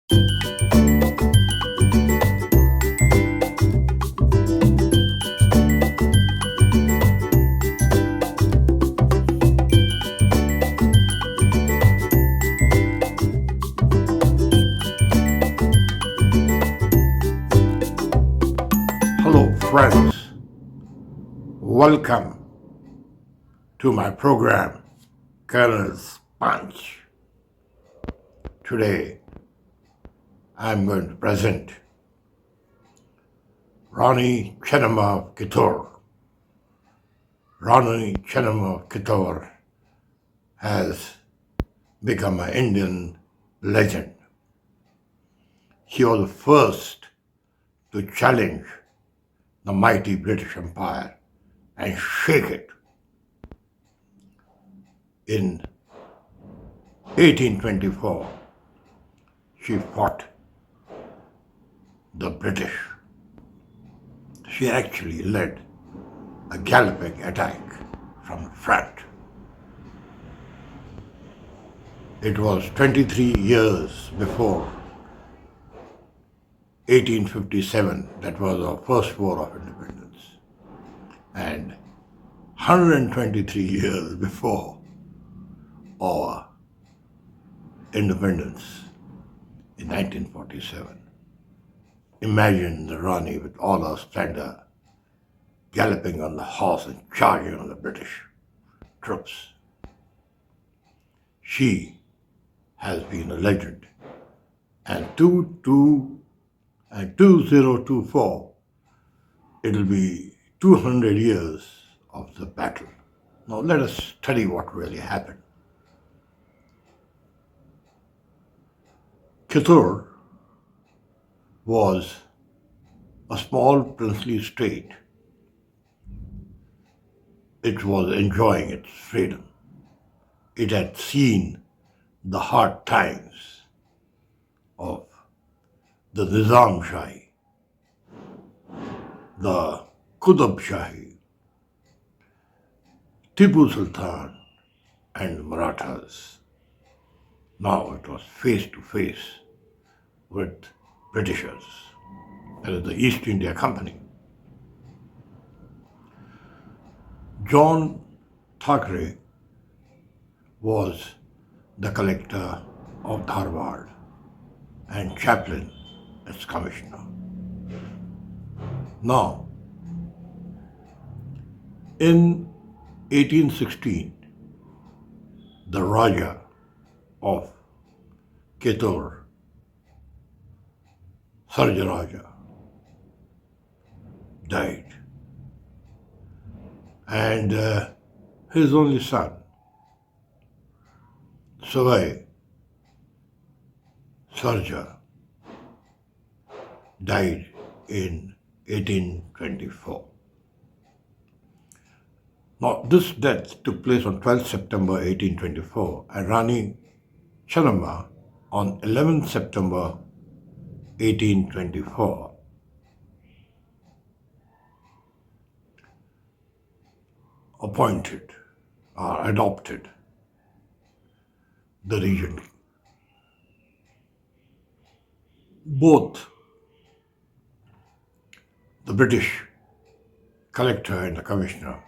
Hello, friends. Welcome to my program, Colonel's Punch. Today, I'm going to present Rani Chennamma of Kittur. Rani Chennamma of Kittur has become an Indian legend. She was the first to challenge the mighty British Empire and shake it. In 1824, she fought the British. She actually led a galloping attack from the front. It was 23 years before 1857, that was our first war of independence, and 123 years before our independence in 1947. Imagine the Rani with all her splendor galloping on the horse and charging on the British troops. She has been a legend, and 2024, it'll be 200 years of the battle. Now let us study what really happened. Kittur was a small princely state. It was enjoying its freedom. It had seen the hard times of the Nizam Shahi, the Qutb Shahi, Tipu Sultan, and Marathas. Now it was face to face with Britishers, that is the East India Company. John Thackeray was the collector of Dharwad and chaplain as commissioner. Now, in 1816, the Raja of Kittur, Sarjaraja, died, and his only son, Savai Sarja, died in 1824. Now, this death took place on 12th September 1824 and Rani Chennamma on 11th September 1824 appointed or adopted the region. Both the British collector and the commissioner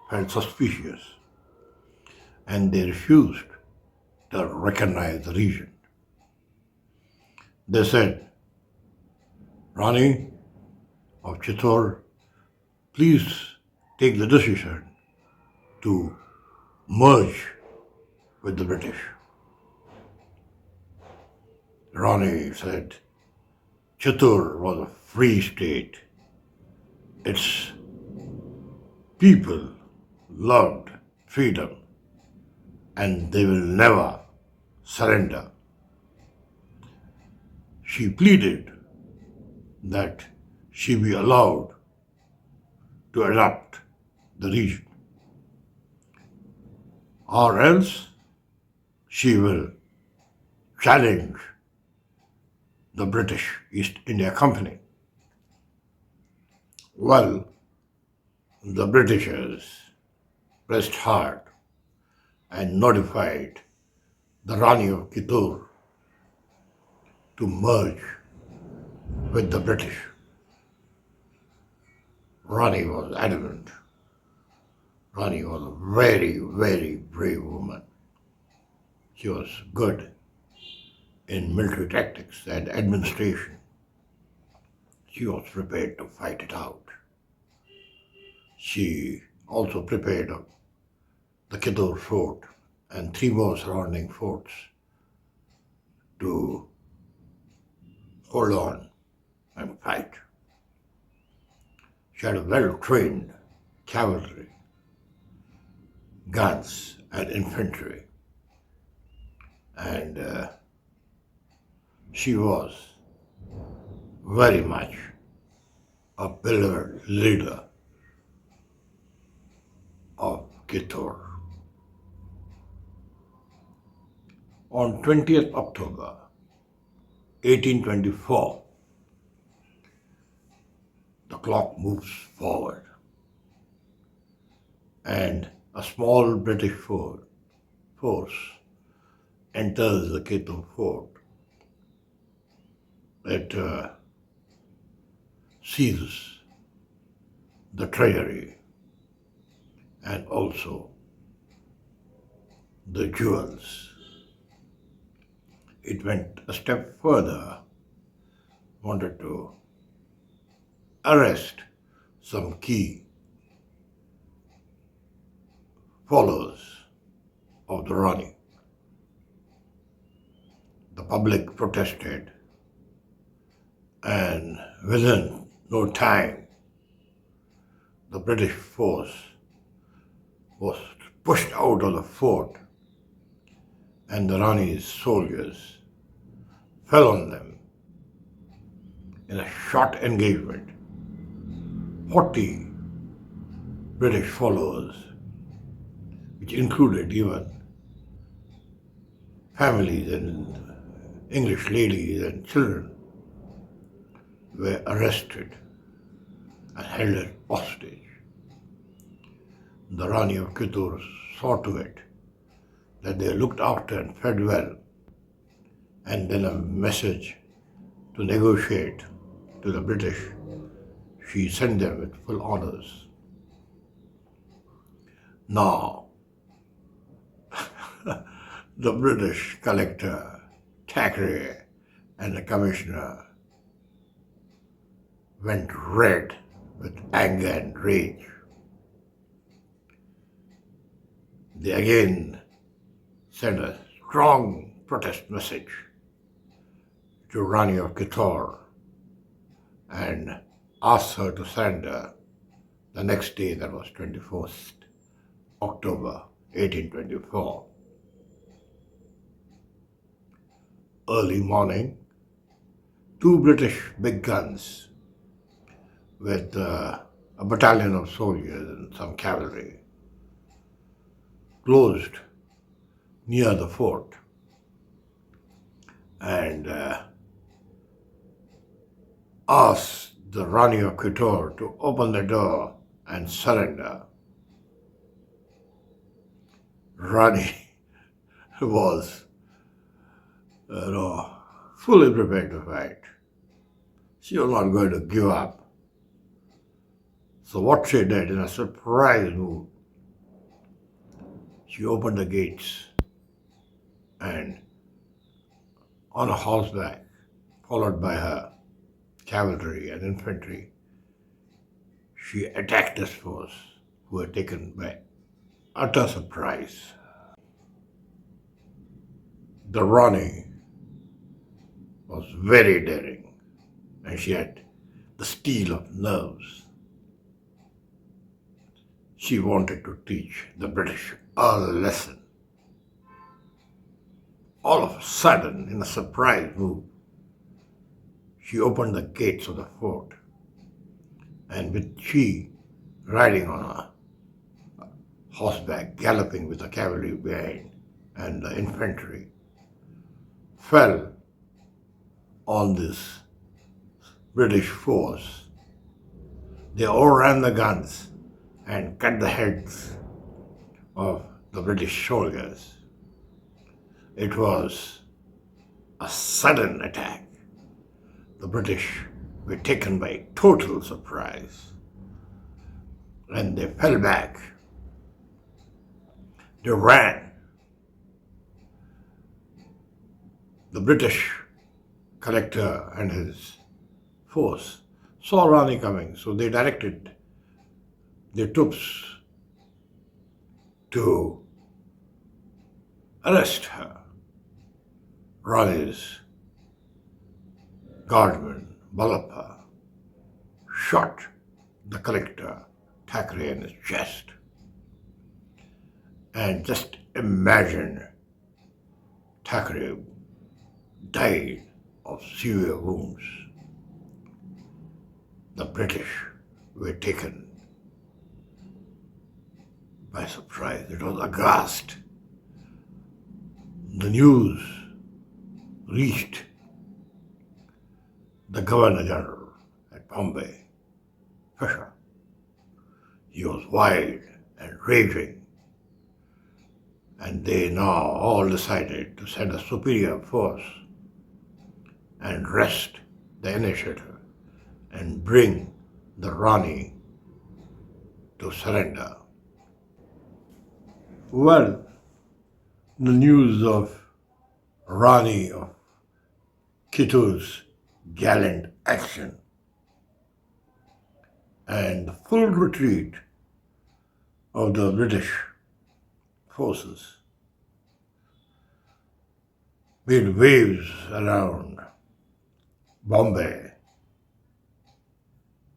felt suspicious, and they refused to recognize the region. They said, Rani of Kittur, please take the decision to merge with the British. Rani said, Kittur was a free state. Its people loved freedom and they will never surrender. She pleaded that she be allowed to adopt the region, or else she will challenge the British East India Company. Well, the Britishers pressed hard and notified the Rani of Kittur to merge with the British. Rani was adamant. Rani was a very, very brave woman. She was good in military tactics and administration. She was prepared to fight it out. She also prepared the Kittur fort and 3 more surrounding forts to hold on and fight. She had a well-trained cavalry, guns and infantry, and she was very much a beloved leader of Kittur. On 20th October 1824, the clock moves forward and a small British force enters the Kittur fort. It seizes the treasury and also the jewels. It went a step further, wanted to arrest some key followers of the Rani. The public protested, and within no time, the British force was pushed out of the fort, and the Rani's soldiers fell on them in a short engagement. 40 British followers, which included even families and English ladies and children, were arrested and held as hostage. The Rani of Kittur saw to it that they looked after and fed well, and then a message to negotiate to the British. She sent them with full honors. Now, the British collector, Thackeray, and the commissioner went red with anger and rage. They again sent a strong protest message to Rani of Kittur and asked her to surrender the next day, that was 21st October 1824. Early morning, 2 British big guns with a battalion of soldiers and some cavalry closed near the fort and asked the Rani of Kittur to open the door and surrender. Rani was fully prepared to fight. She was not going to give up. So what she did in a surprise move, she opened the gates and on a horseback, followed by her cavalry and infantry, she attacked this force, who were taken by utter surprise. The Rani was very daring, and she had the steel of nerves. She wanted to teach the British a lesson. All of a sudden, in a surprise move, she opened the gates of the fort, and with she riding on a horseback, galloping with the cavalry behind and the infantry, fell on this British force. They overran the guns and cut the heads of the British soldiers. It was a sudden attack, the British were taken by total surprise and they fell back. They ran. The British collector and his force saw Rani coming, so they directed their troops to arrest her. Rani's guardsman, Balappa, shot the collector, Thackeray, in his chest. And just imagine, Thackeray died of severe wounds. The British were taken by surprise. It was aghast. The news reached the Governor General at Bombay, Fisher. He was wild and raging, and they now all decided to send a superior force and wrest the initiative and bring the Rani to surrender. Well, the news of Rani of Kittur's gallant action and the full retreat of the British forces made waves around Bombay,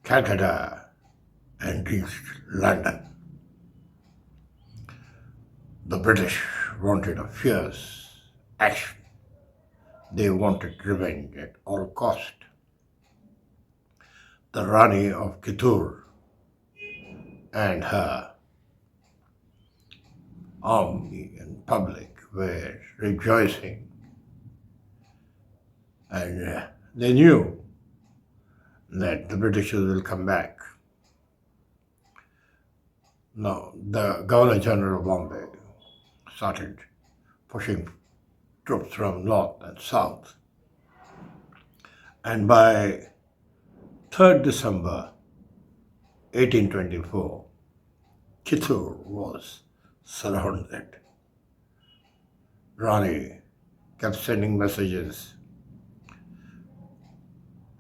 Calcutta, and reached London. The British wanted a fierce action. They wanted revenge at all cost. The Rani of Kittur and her army and public were rejoicing, and they knew that the Britishers will come back. Now, the Governor General of Bombay started pushing troops from north and south, and by 3rd December 1824, Kittur was surrounded. Rani kept sending messages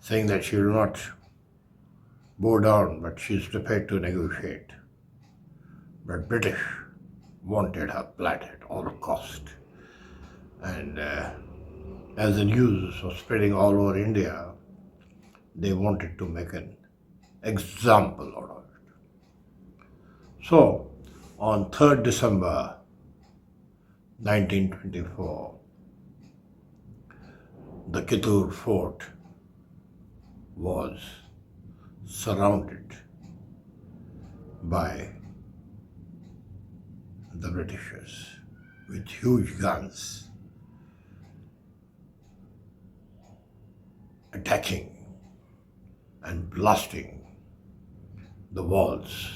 saying that she will not bow down, but she is prepared to negotiate. But British wanted her blood at all cost. And as the news was spreading all over India, they wanted to make an example out of it. So, on 3rd December 1924, the Kittur fort was surrounded by the Britishers with huge guns attacking and blasting the walls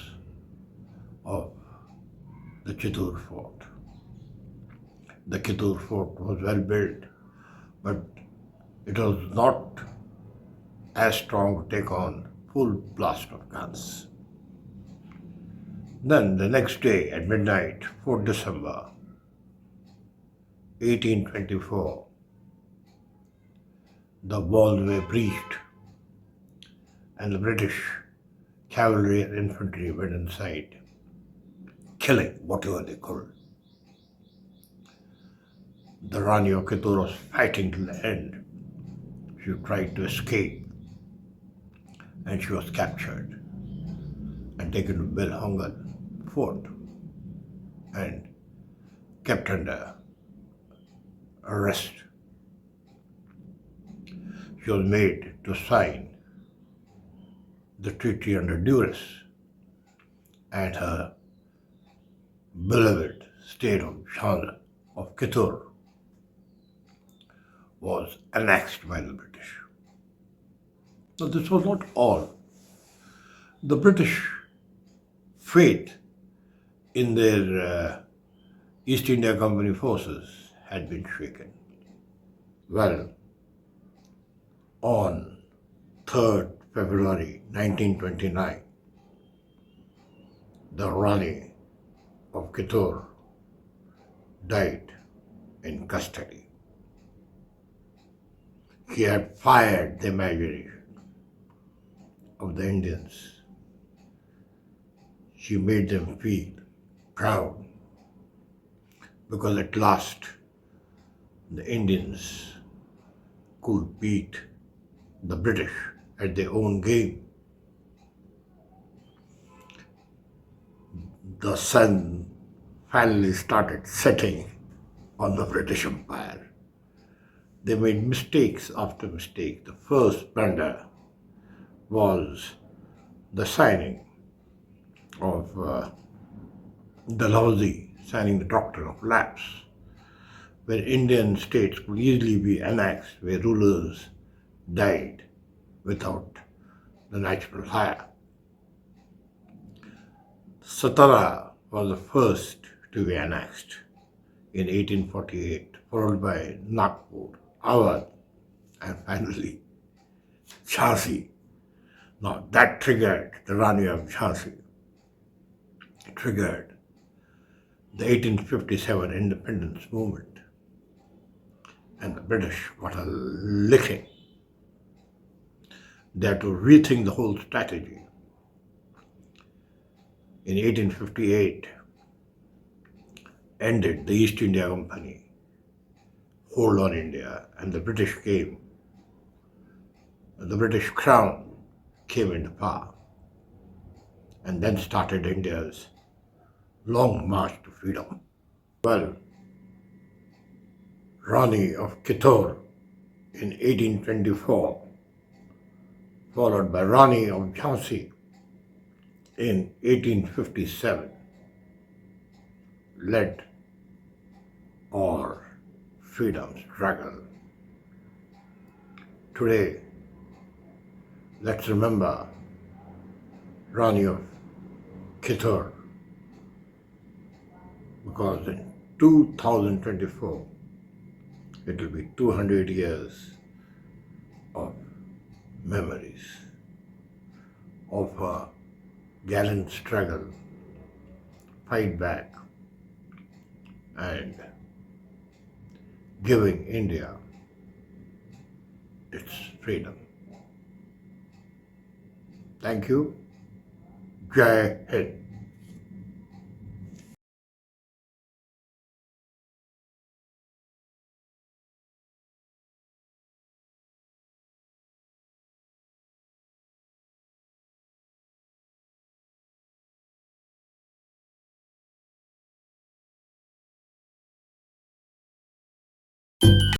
of the Kittur fort. The Kittur fort was well built, but it was not as strong to take on full blast of guns. Then the next day at midnight, 4th December 1824, the walls were breached and the British cavalry and infantry went inside, killing whatever they could. The Rani of Kittur was fighting till the end. She tried to escape and she was captured and taken to Belhungal fort and kept under arrest. She was made to sign the treaty under duress, and her beloved state of Shah of Kittur was annexed by the British. So this was not all. The British faith in their East India Company forces had been shaken. Well, on 3rd February 1929, the Rani of Kittur died in custody. He had fired the imagination of the Indians. She made them feel proud because at last the Indians could beat the British at their own game. The sun finally started setting on the British Empire. They made mistakes after mistake. The first blunder was the signing of Dalhousie, signing the Doctrine of Lapse, where Indian states could easily be annexed, where rulers died without the natural hire. Satara was the first to be annexed in 1848, followed by Nagpur, Awadh, and finally Jhansi. Now that triggered the Rani of Jhansi. It triggered the 1857 independence movement, and the British got a licking. They had to rethink the whole strategy. In 1858, ended the East India Company hold on India, and the British came. The British Crown came into power, and then started India's long march to freedom. Well, Rani of Kittur in 1824, followed by Rani of Jhansi in 1857, led our freedom struggle. Today, let's remember Rani of Kittur, because in 2024, it will be 200 years of memories of a gallant struggle, fight back, and giving India its freedom. Thank you. Jai Hind.